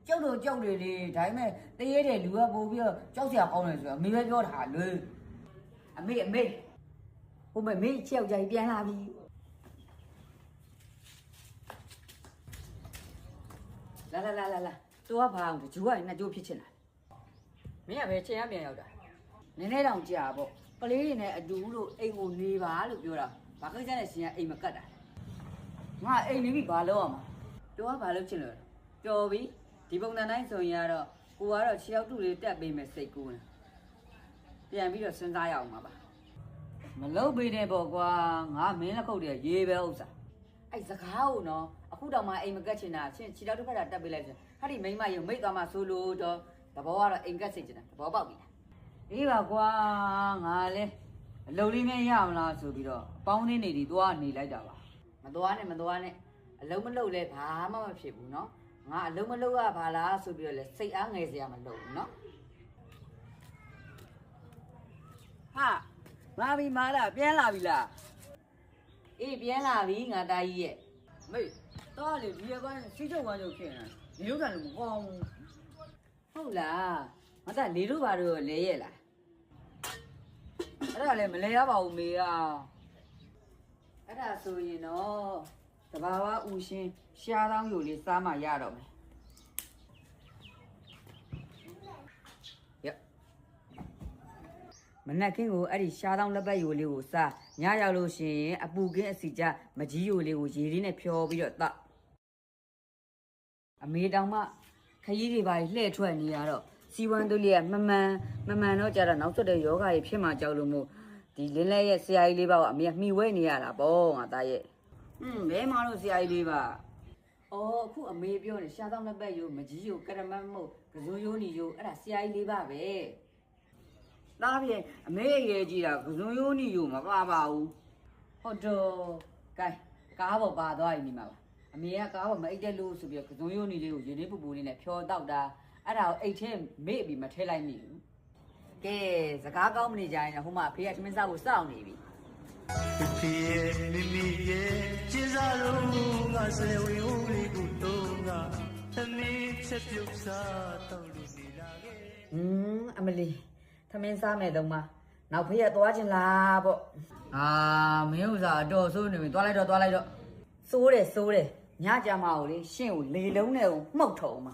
ကြောက်တော့ကြောက်တယ်လေဒါပေမဲ့တရေတဲ့လူကပို့ပြီးတော့ကြောက်စရာကောင်းတယ်ဆိုတော့အမေပဲပြောတာလေအမေဟိုမေချောက်ကြိုင်ပြန်လာပြီလာတော့ဘာအောင်ဂျူကနှစ်ကြိုးဖြစ်ချင်တာမင်းကပဲချိန်ရပြန်ရောက်တာနည်းနည်းတောင်ကြာပေါ့ကလေးတွေနဲ့အတူလို့အိမ်ကိုနေပါလို့ပြောတာဘာကိစ္စနဲ့ရှင်ကအိမ်မကတ်တာငါအိမ်နေပြီဘာလုပ်အောင်တော့ဘာလုပ်ချင်လို့တော်ပြီဒီပုံစံတိုင်းဆိုရင်ကတော့ကိုကတော့ခြေရောက်တူလေးတက်ပေးမယ်စိတ်ကူးနေပြန်ပြီးတော့စဉ်းစားရအောင်ပါမလုပ်ပေးနဲ့ပေါ့ကွာငါမင်းလက်ခုပ်တည်းရေးပဲဥစ္စာအဲ့စကားကိုနော်အခုတောင်မှအိမ်မကတ်ချင်တာချင်းခြေရောက်တစ်ဖက်တာတက်ပေးလိုက်ဆိုဟာဒီမိမရုံမိတ်သွားမှဆိုလို့တော့သဘောကတော့အိမ်ကတ်စိတ်ချင်တာသဘောပေါက်ပြီလားအေးပါကွာငါလဲအလုပ်လေးနဲ့ရမလားဆိုပြီးတော့အပေါင်းသေးနေဒီသွားနေလိုက်တာပါမသွားနဲ့အလုံးမလုပ်လဲဘာမှမဖြစ်ဘူးနော်ငါအလုံးမလုပ်ရပါလားဆိုပြီးတော့လဲစိတ်အားငယ်စရာမလိုဘူးနော်ဟာမာပြီမာလာပြန်လာပြီလားအေးပြန်လာပြီငါတာကြီးရဲ့မေတော့လေဒီကောင်းစီးချုပ်ဝမ်းချုပ်ဖြစ်နေတာဒီဥစ္စာလည်းမကောင်းဘူးဟုတ်လားငါကလေတို့ဘာတို့လဲရဲ့လားအဲ့ဒါလည်းမလဲရပါဘူးမေကအဲ့ဒါဆိုရင်တော့တဘာဝဥရှင်ရှားတောင်းယူလေးစားမှရတော့မယ်မနက်ခင်းကိုအဲ့ဒီရှားတောင်းလက်ပတ်ယူလေးကိုစားညရောက်လို့ရှိရင်အပူကင်းအစီကြမကြီးယူလေးကိုရေလေးနဲ့ဖြောပြီးတော့တောက်အမေတောင်မှခရီးတွေပါလှည့်ထွက်နေရတော့စီဝမ်းတို့လေးကမမှန်တော့ကြတော့နောက်ဆက်တဲ့ယောဂါကြီးဖြစ်မှကြောက်လို့မို့ဒီလင်းလဲရဲ့ဆရာကြီးလေးပါကအမေကမှီဝဲနေရတာပေါ့ငါသားရဲ့ဘဲမလို့ဆရာကြီးလေးပါအော်အခုအမေပြောနေရှားတောင်းလက်ပတ်ယူမကြီးယူကရမတ်မို့ကစိုးရိုးနီယူအဲ့ဒါဆရာကြီးလေးပါပဲသားပြေအမေရဲ့ကြီးတာကစုံရိုးနီယူမပါဘူးဟုတ်တော့ကဲကားပေါ်ပါသွားပြီနေမှာပါအမေကကားပေါ်မအိတ်တက်လို့ဆိုပြီးကစုံရိုးနီလေးကိုရင်းနှီးပူပူလေးနဲ့ဖြောတောက်တာအဲ့ဒါကိုအိတ်ထဲမေ့ပြီးမထဲလိုက်မိဘူးကဲစကားကောင်းမနေကြရင်ဟိုမှာအဖေကသမင်းစားကိုစောင့်နေပြီဖေရဲ့မိမိရဲ့ကျင်းစားလုံးကဆယ်ဝေဦးလေးကိုတော့ကသမင်းချက်ပြုတ်စားတော့လူစီလာခဲ့အမလီသမင်းစားမယ်တော့မနောက်ဖေးရသွားခြင်းလားပေါ့မင်းဥစားအတော်ဆိုးနေပြီသွားလိုက်တော့စိုးတယ်ညကြမှာကိုလေရှင့်ကိုလေလုံးနဲ့ကိုမှုတ်ထုံမှာ